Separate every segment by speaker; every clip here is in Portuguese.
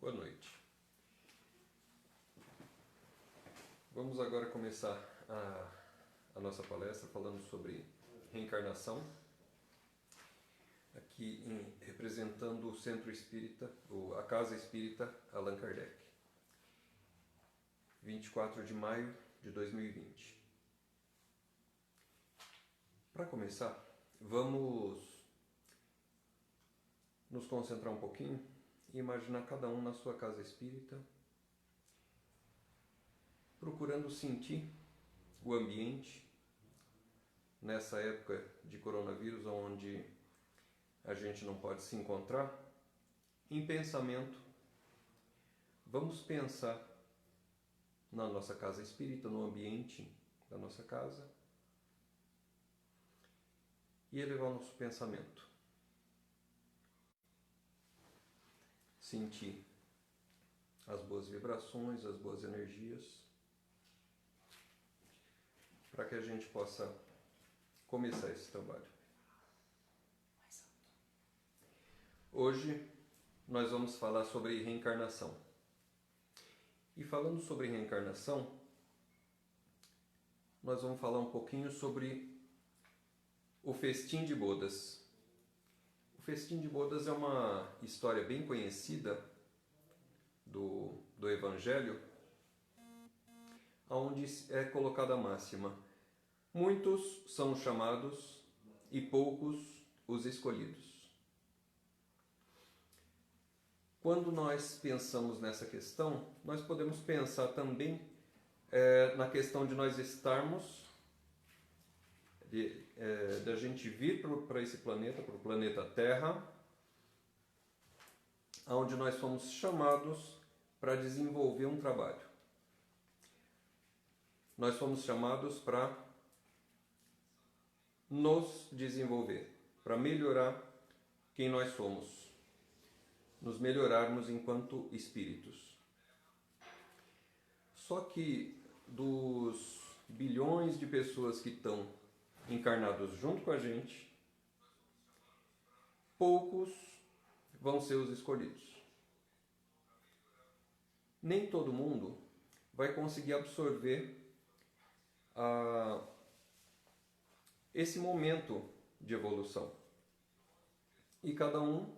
Speaker 1: Boa noite. Vamos agora começar a nossa palestra falando sobre reencarnação, aqui representando o Centro Espírita, a Casa Espírita Allan Kardec, 24 de maio de 2020. Para começar, vamos nos concentrar um pouquinho e imaginar cada um na sua casa espírita, procurando sentir o ambiente nessa época de coronavírus, onde a gente não pode se encontrar. Em pensamento, vamos pensar na nossa casa espírita, no ambiente da nossa casa, e elevar o nosso pensamento. Sentir as boas vibrações, as boas energias, para que a gente possa começar esse trabalho. Hoje nós vamos falar sobre reencarnação. E falando sobre reencarnação, nós vamos falar um pouquinho sobre o festim de bodas. O festim de bodas é uma história bem conhecida do Evangelho, onde é colocada a máxima: muitos são chamados e poucos os escolhidos. Quando nós pensamos nessa questão, nós podemos pensar também na questão de nós estarmos, da gente vir para esse planeta, para o planeta Terra, onde nós fomos chamados para desenvolver um trabalho. Nós fomos chamados para nos desenvolver, para melhorar quem nós somos, nos melhorarmos enquanto espíritos. Só que dos bilhões de pessoas que estão encarnados junto com a gente, poucos vão ser os escolhidos. Nem todo mundo vai conseguir absorver esse momento de evolução. E cada um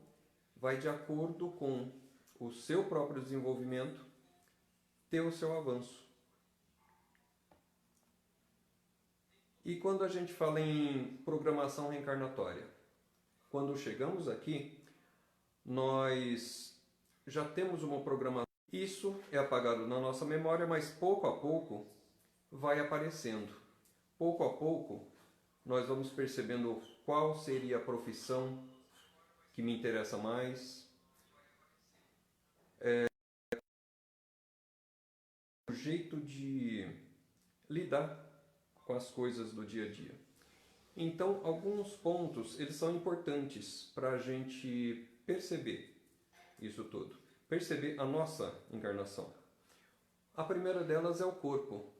Speaker 1: vai, de acordo com o seu próprio desenvolvimento, ter o seu avanço. E quando a gente fala em programação reencarnatória, quando chegamos aqui, nós já temos uma programação. Isso é apagado na nossa memória, mas pouco a pouco vai aparecendo. Pouco a pouco nós vamos percebendo qual seria a profissão que me interessa mais, o jeito de lidar com as coisas do dia a dia. Então, alguns pontos eles são importantes para a gente perceber isso tudo, perceber a nossa encarnação. A primeira delas é o corpo.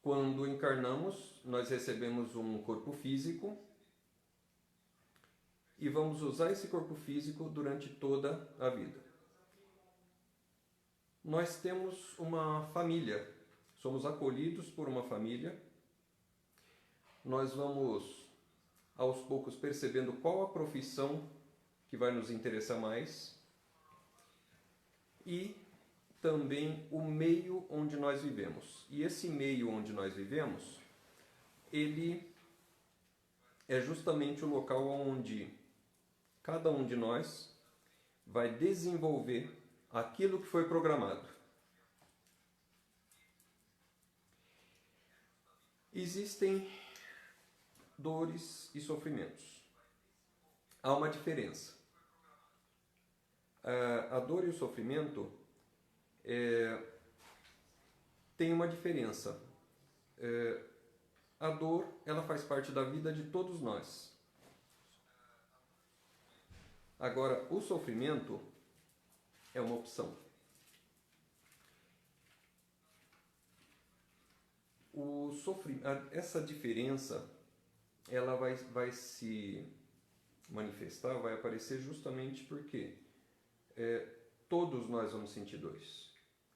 Speaker 1: Quando encarnamos, nós recebemos um corpo físico e vamos usar esse corpo físico durante toda a vida. Nós temos uma família, somos acolhidos por uma família. Nós vamos, aos poucos, percebendo qual a profissão que vai nos interessar mais e também o meio onde nós vivemos. E esse meio onde nós vivemos, ele é justamente o local onde cada um de nós vai desenvolver aquilo que foi programado. Existem dores e sofrimentos. Há uma diferença. A dor e o sofrimento tem uma diferença. A dor, ela faz parte da vida de todos nós. Agora, o sofrimento é uma opção. Essa diferença, ela vai se manifestar, vai aparecer justamente porque todos nós vamos sentir dores.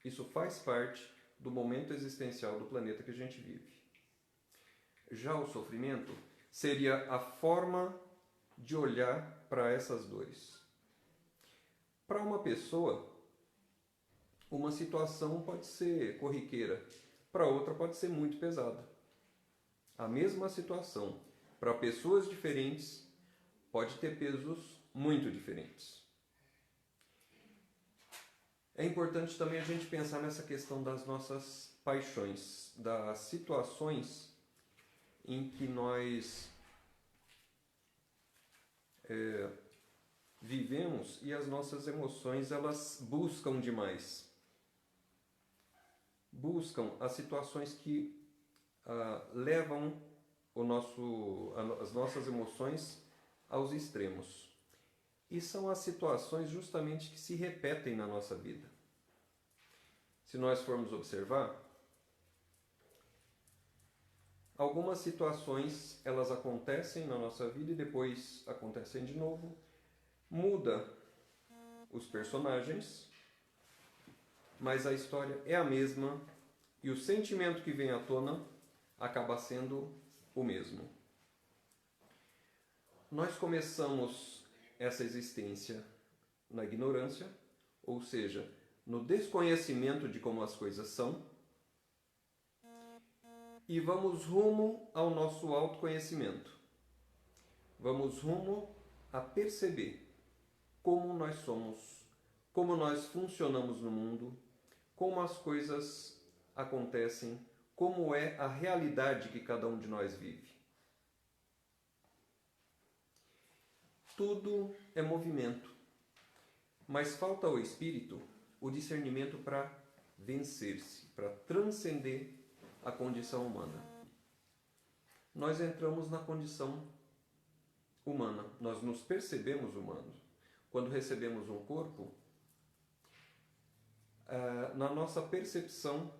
Speaker 1: Isso faz parte do momento existencial do planeta que a gente vive. Já o sofrimento seria a forma de olhar para essas dores. Para uma pessoa, uma situação pode ser corriqueira, para outra pode ser muito pesada. A mesma situação, para pessoas diferentes, pode ter pesos muito diferentes. É importante também a gente pensar nessa questão das nossas paixões, das situações em que nós vivemos e as nossas emoções elas buscam demais. Buscam as situações que levam as nossas emoções aos extremos. E são as situações justamente que se repetem na nossa vida. Se nós formos observar, algumas situações elas acontecem na nossa vida e depois acontecem de novo. Muda os personagens, mas a história é a mesma e o sentimento que vem à tona acaba sendo o mesmo. Nós começamos essa existência na ignorância, ou seja, no desconhecimento de como as coisas são, e vamos rumo ao nosso autoconhecimento. Vamos rumo a perceber como nós somos, como nós funcionamos no mundo, como as coisas acontecem, como é a realidade que cada um de nós vive. Tudo é movimento, mas falta ao espírito o discernimento para vencer-se, para transcender a condição humana. Nós entramos na condição humana, nós nos percebemos humanos. Quando recebemos um corpo, na nossa percepção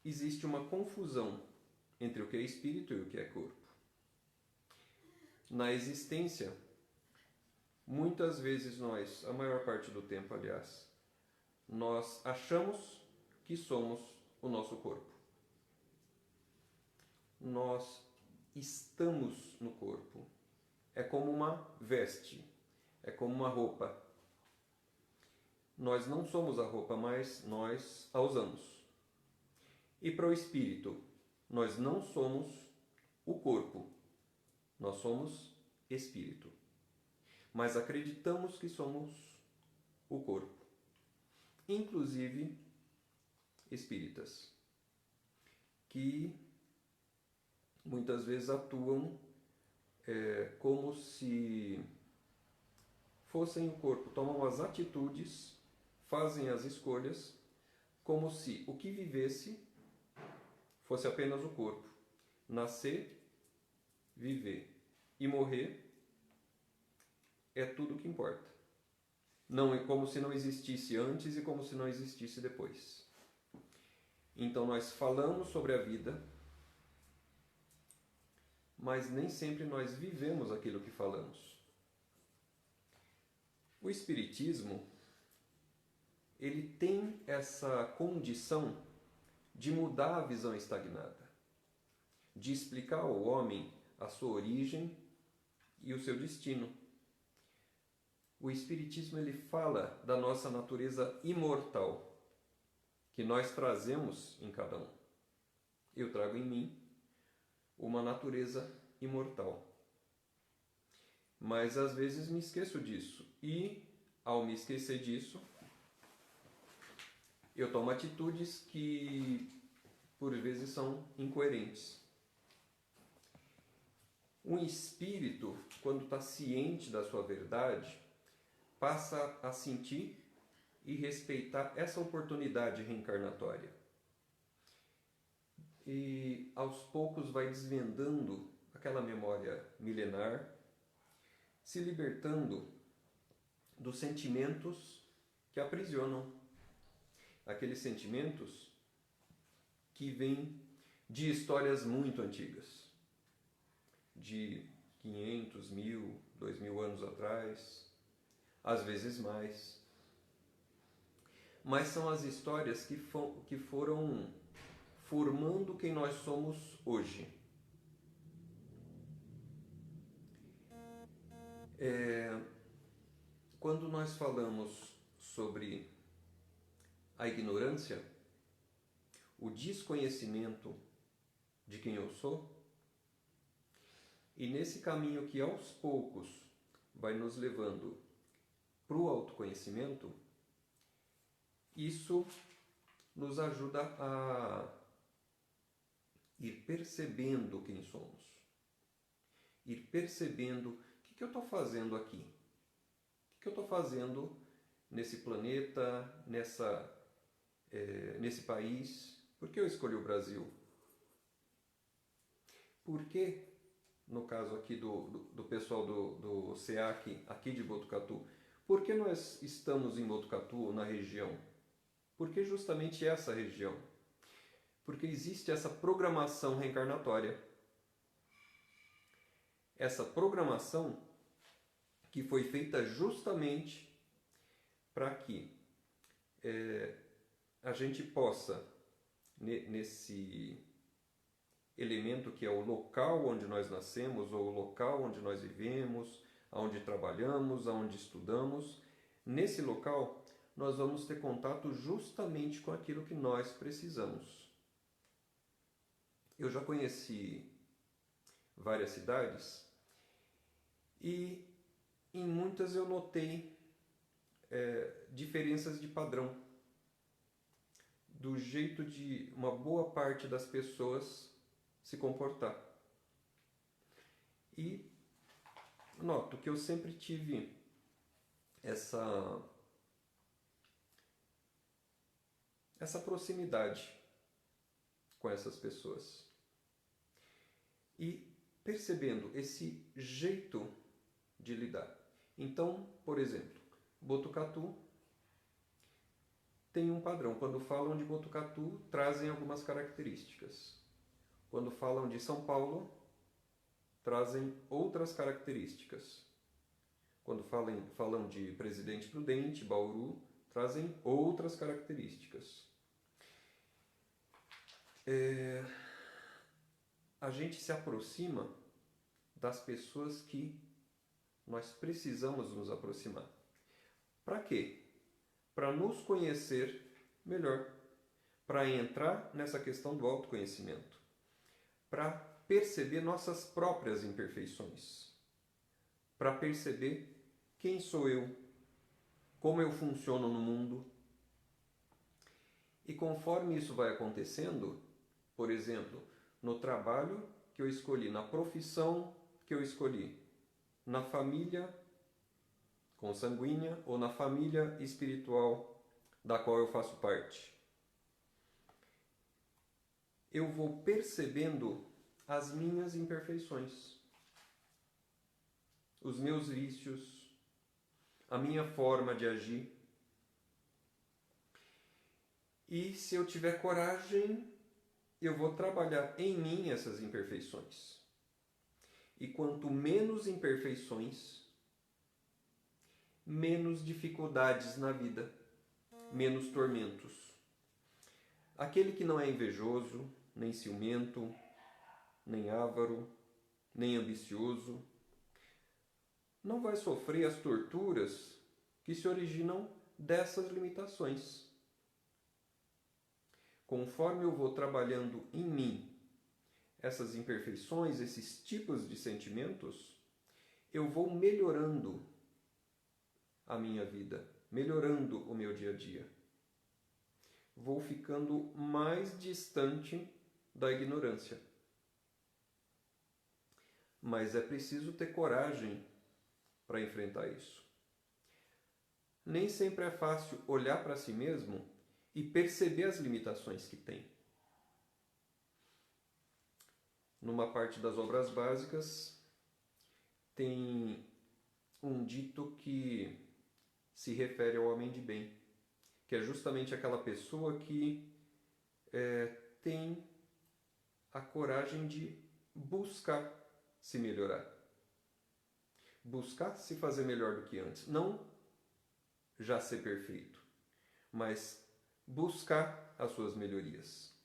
Speaker 1: existe uma confusão entre o que é espírito e o que é corpo. Na existência, muitas vezes nós, a maior parte do tempo, aliás, nós achamos que somos o nosso corpo. Nós estamos no corpo. É como uma veste, é como uma roupa. Nós não somos a roupa, mas nós a usamos. E para o espírito, nós não somos o corpo, nós somos espírito. Mas acreditamos que somos o corpo. Inclusive espíritas, que muitas vezes atuam como se fossem o corpo, tomam as atitudes, fazem as escolhas, como se o que vivesse fosse apenas o corpo. Nascer, viver e morrer é tudo o que importa. Não é como se não existisse antes e como se não existisse depois. Então nós falamos sobre a vida, mas nem sempre nós vivemos aquilo que falamos. O Espiritismo, ele tem essa condição de mudar a visão estagnada, de explicar ao homem a sua origem e o seu destino. O Espiritismo ele fala da nossa natureza imortal, que nós trazemos em cada um. Eu trago em mim uma natureza imortal. Mas às vezes me esqueço disso. E, ao me esquecer disso, eu tomo atitudes que, por vezes, são incoerentes. Um espírito, quando está ciente da sua verdade, passa a sentir e respeitar essa oportunidade reencarnatória. E, aos poucos, vai desvendando aquela memória milenar, se libertando dos sentimentos que aprisionam. Aqueles sentimentos que vêm de histórias muito antigas, de 500, 1000, 2000 anos atrás, às vezes mais. mas são as histórias que foram formando quem nós somos hoje. Quando nós falamos sobre a ignorância, o desconhecimento de quem eu sou, e nesse caminho que aos poucos vai nos levando para o autoconhecimento, isso nos ajuda a ir percebendo quem somos, ir percebendo o que eu estou fazendo aqui, o que eu estou fazendo nesse planeta, nesse país. Por que eu escolhi o Brasil? Por que, no caso aqui do pessoal do SEAC, aqui de Botucatu, por que nós estamos em Botucatu, na região? Por que justamente essa região? Porque existe essa programação reencarnatória. Essa programação que foi feita justamente para que a gente possa, nesse elemento que é o local onde nós nascemos, ou o local onde nós vivemos, onde trabalhamos, onde estudamos, nesse local nós vamos ter contato justamente com aquilo que nós precisamos. Eu já conheci várias cidades e em muitas eu notei diferenças de padrão, do jeito de uma boa parte das pessoas se comportar. E noto que eu sempre tive essa proximidade com essas pessoas. E percebendo esse jeito de lidar. Então, por exemplo, Botucatu tem um padrão. Quando falam de Botucatu, trazem algumas características. Quando falam de São Paulo, trazem outras características. Quando falam de Presidente Prudente, Bauru, trazem outras características. A gente se aproxima das pessoas que nós precisamos nos aproximar. Para quê? Para nos conhecer melhor, para entrar nessa questão do autoconhecimento, para perceber nossas próprias imperfeições, para perceber quem sou eu, como eu funciono no mundo. E conforme isso vai acontecendo, por exemplo, no trabalho que eu escolhi, na profissão que eu escolhi, na família consanguínea ou na família espiritual da qual eu faço parte, eu vou percebendo as minhas imperfeições, os meus vícios, a minha forma de agir. E se eu tiver coragem, eu vou trabalhar em mim essas imperfeições. E quanto menos imperfeições, menos dificuldades na vida, menos tormentos. Aquele que não é invejoso, nem ciumento, nem avaro, nem ambicioso, não vai sofrer as torturas que se originam dessas limitações. Conforme eu vou trabalhando em mim essas imperfeições, esses tipos de sentimentos, eu vou melhorando a minha vida, melhorando o meu dia a dia. Vou ficando mais distante da ignorância. Mas é preciso ter coragem para enfrentar isso. Nem sempre é fácil olhar para si mesmo e perceber as limitações que tem. Numa parte das obras básicas, tem um dito que se refere ao homem de bem, que é justamente aquela pessoa que tem a coragem de buscar se melhorar, buscar se fazer melhor do que antes, não já ser perfeito, mas buscar as suas melhorias.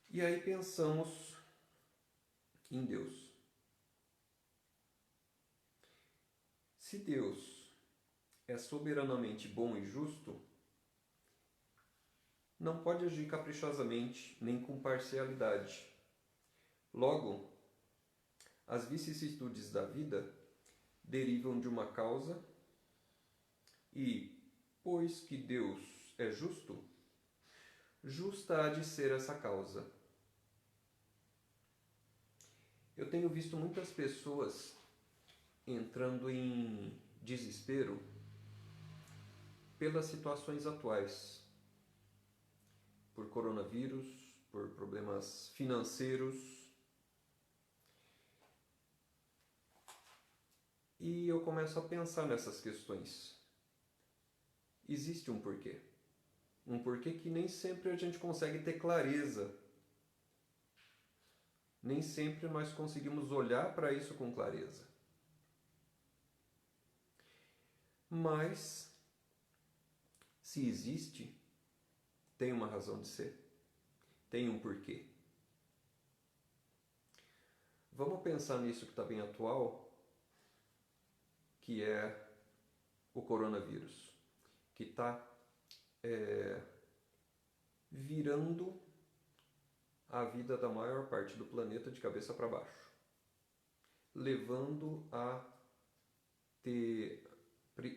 Speaker 1: E aí pensamos em Deus. Se Deus é soberanamente bom e justo, não pode agir caprichosamente nem com parcialidade. Logo, as vicissitudes da vida derivam de uma causa e, pois que Deus é justo, justa há de ser essa causa. Eu tenho visto muitas pessoas entrando em desespero pelas situações atuais, por coronavírus, por problemas financeiros. E eu começo a pensar nessas questões. Existe um porquê. Um porquê que nem sempre a gente consegue ter clareza. Nem sempre nós conseguimos olhar para isso com clareza. Mas, se existe, tem uma razão de ser. Tem um porquê. Vamos pensar nisso que está bem atual, que é o coronavírus, que está virando a vida da maior parte do planeta de cabeça para baixo, levando a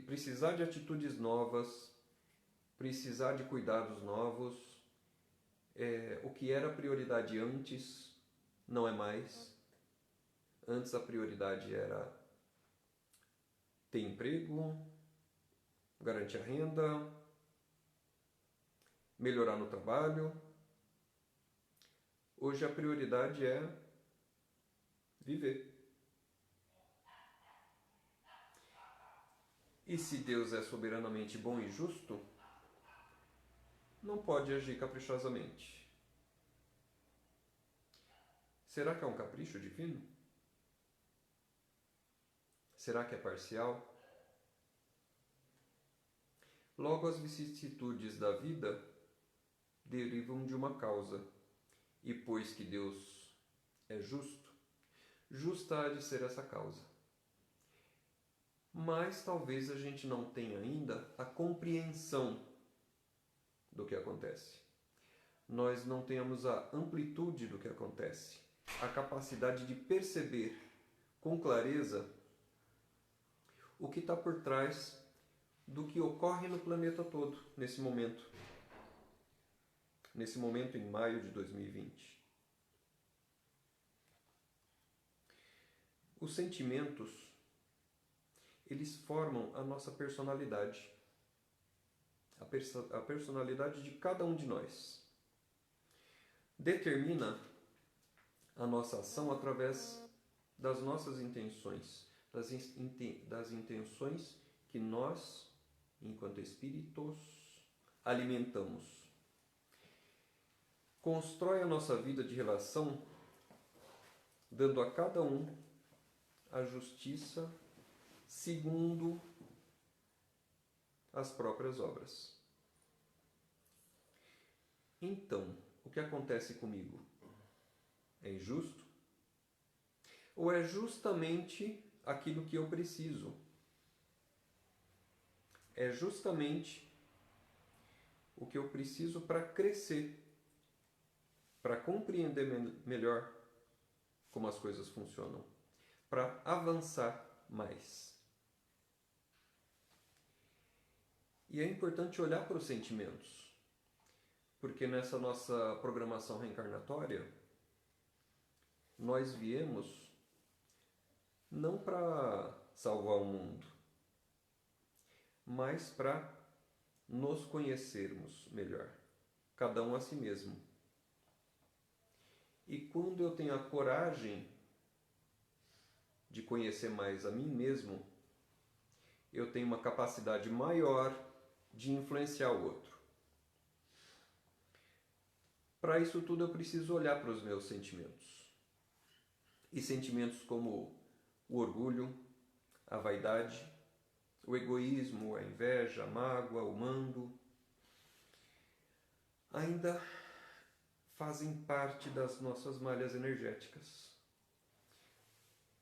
Speaker 1: precisar de atitudes novas, precisar de cuidados novos. O que era prioridade antes não é mais. Antes a prioridade era ter emprego, garantir a renda, melhorar no trabalho. Hoje a prioridade é viver. E se Deus é soberanamente bom e justo, não pode agir caprichosamente. Será que é um capricho divino? Será que é parcial? Logo, as vicissitudes da vida derivam de uma causa. E pois que Deus é justo, justa há de ser essa causa. Mas talvez a gente não tenha ainda a compreensão do que acontece. Nós não tenhamos a amplitude do que acontece, a capacidade de perceber com clareza o que está por trás do que ocorre no planeta todo nesse momento em maio de 2020. Os sentimentos, eles formam a nossa personalidade, a personalidade de cada um de nós. Determina a nossa ação através das nossas intenções, das intenções que nós, enquanto espíritos, alimentamos. Constrói a nossa vida de relação, dando a cada um a justiça segundo as próprias obras. Então, o que acontece comigo? É injusto? Ou é justamente aquilo que eu preciso? É justamente o que eu preciso para crescer, para compreender melhor como as coisas funcionam, para avançar mais. E é importante olhar para os sentimentos, porque nessa nossa programação reencarnatória, nós viemos não para salvar o mundo, mas para nos conhecermos melhor, cada um a si mesmo. E quando eu tenho a coragem de conhecer mais a mim mesmo, eu tenho uma capacidade maior de influenciar o outro. Para isso tudo eu preciso olhar para os meus sentimentos. E sentimentos como o orgulho, a vaidade, o egoísmo, a inveja, a mágoa, o mando, ainda fazem parte das nossas malhas energéticas.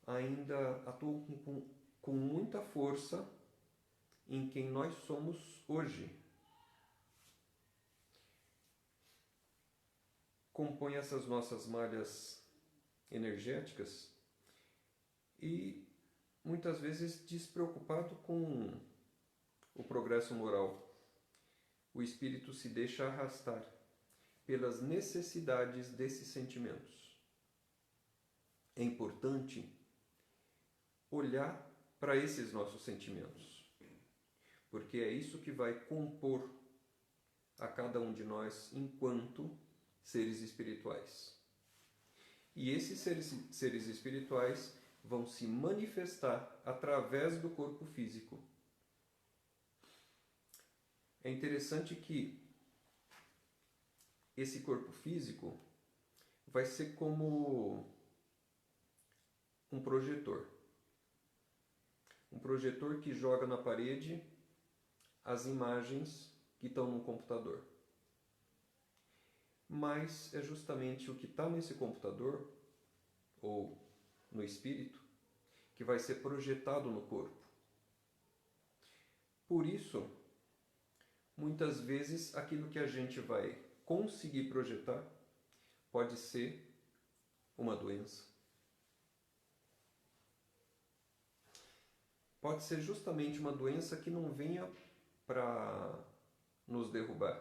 Speaker 1: Ainda atuam com muita força em quem nós somos hoje. Compõe essas nossas malhas energéticas e muitas vezes despreocupado com o progresso moral. O espírito se deixa arrastar pelas necessidades desses sentimentos. É importante olhar para esses nossos sentimentos, porque é isso que vai compor a cada um de nós enquanto seres espirituais. E esses seres espirituais vão se manifestar através do corpo físico. É interessante que esse corpo físico vai ser como um projetor. Um projetor que joga na parede as imagens que estão no computador. Mas é justamente o que está nesse computador, ou no espírito, que vai ser projetado no corpo. Por isso, muitas vezes aquilo que a gente vai conseguir projetar pode ser uma doença. Pode ser justamente uma doença que não venha para nos derrubar,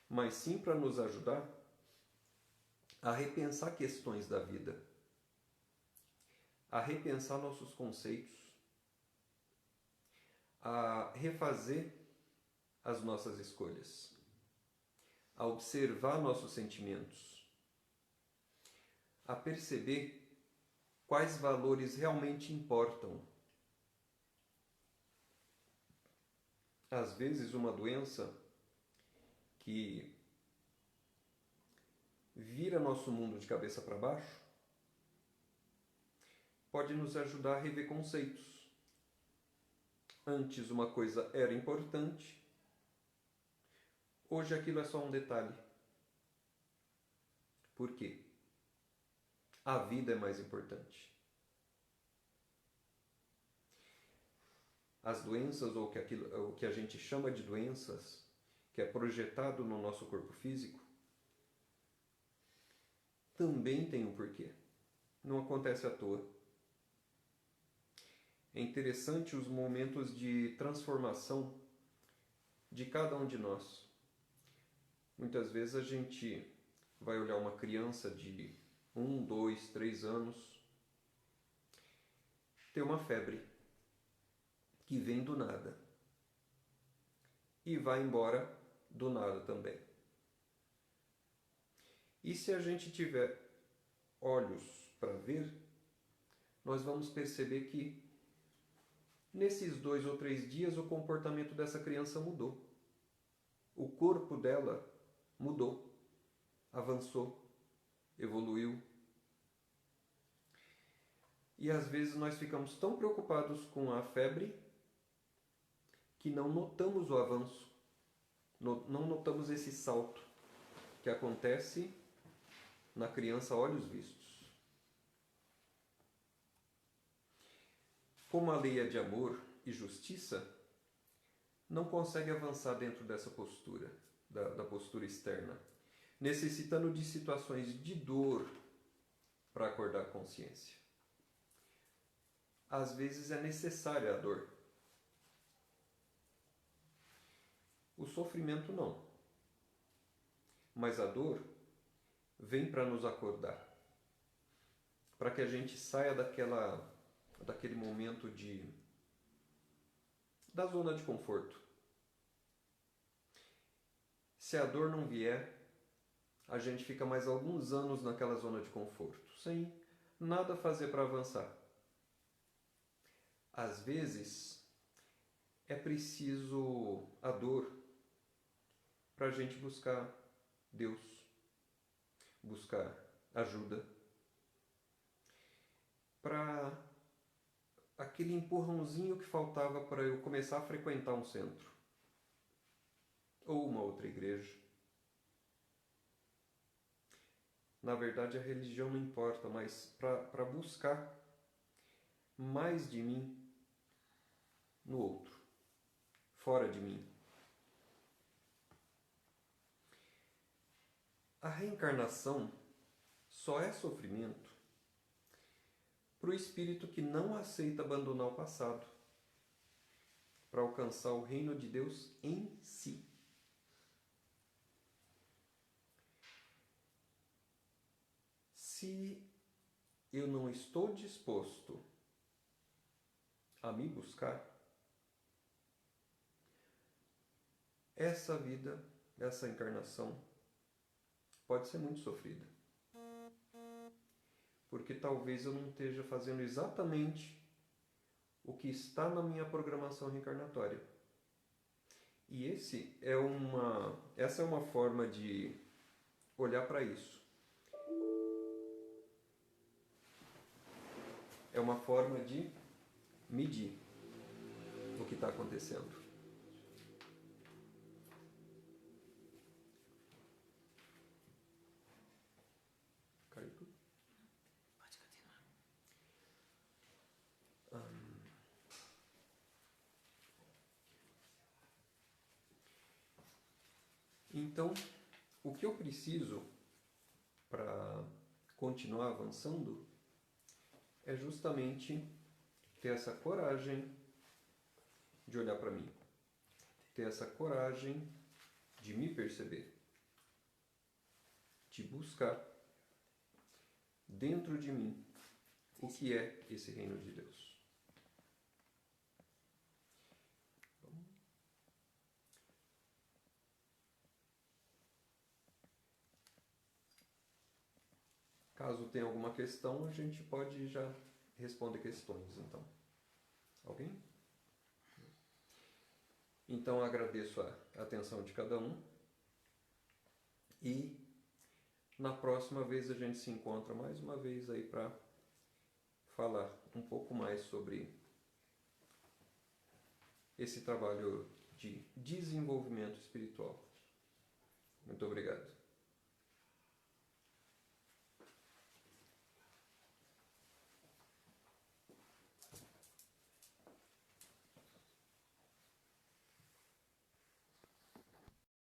Speaker 1: mas sim para nos ajudar a repensar questões da vida, a repensar nossos conceitos, a refazer as nossas escolhas, a observar nossos sentimentos, a perceber quais valores realmente importam. Às vezes, uma doença que vira nosso mundo de cabeça para baixo pode nos ajudar a rever conceitos. Antes uma coisa era importante, hoje aquilo é só um detalhe. Por quê? A vida é mais importante. As doenças, ou o que a gente chama de doenças, que é projetado no nosso corpo físico, também tem um porquê. Não acontece à toa. É interessante os momentos de transformação de cada um de nós. Muitas vezes a gente vai olhar uma criança de 1, 2, 3 anos ter uma febre que vem do nada e vai embora do nada também. E se a gente tiver olhos para ver, nós vamos perceber que nesses 2 ou 3 dias o comportamento dessa criança mudou. O corpo dela mudou, avançou, evoluiu. E às vezes nós ficamos tão preocupados com a febre que não notamos o avanço, não notamos esse salto que acontece na criança a olhos vistos. Como a lei é de amor e justiça, não consegue avançar dentro dessa postura, da postura externa, necessitando de situações de dor para acordar a consciência. Às vezes é necessária a dor. O sofrimento não. Mas a dor vem para nos acordar. Para que a gente saia daquele momento da zona de conforto. Se a dor não vier, a gente fica mais alguns anos naquela zona de conforto, sem nada fazer para avançar. Às vezes, é preciso a dor para a gente buscar Deus, buscar ajuda, para aquele empurrãozinho que faltava para eu começar a frequentar um centro ou uma outra igreja. Na verdade, a religião não importa, mas para buscar mais de mim no outro, fora de mim. A reencarnação só é sofrimento para o espírito que não aceita abandonar o passado para alcançar o reino de Deus em si. Se eu não estou disposto a me buscar, essa vida, essa encarnação, pode ser muito sofrida. Porque talvez eu não esteja fazendo exatamente o que está na minha programação reencarnatória. E essa é uma forma de olhar para isso. É uma forma de medir o que está acontecendo. Caiu tudo?
Speaker 2: Pode continuar.
Speaker 1: Então, o que eu preciso para continuar avançando é justamente ter essa coragem de olhar para mim, ter essa coragem de me perceber, de buscar dentro de mim o que é esse reino de Deus. Caso tenha alguma questão, a gente pode já responder questões, então. Alguém? Então, agradeço a atenção de cada um e na próxima vez a gente se encontra mais uma vez aí para falar um pouco mais sobre esse trabalho de desenvolvimento espiritual. Muito obrigado.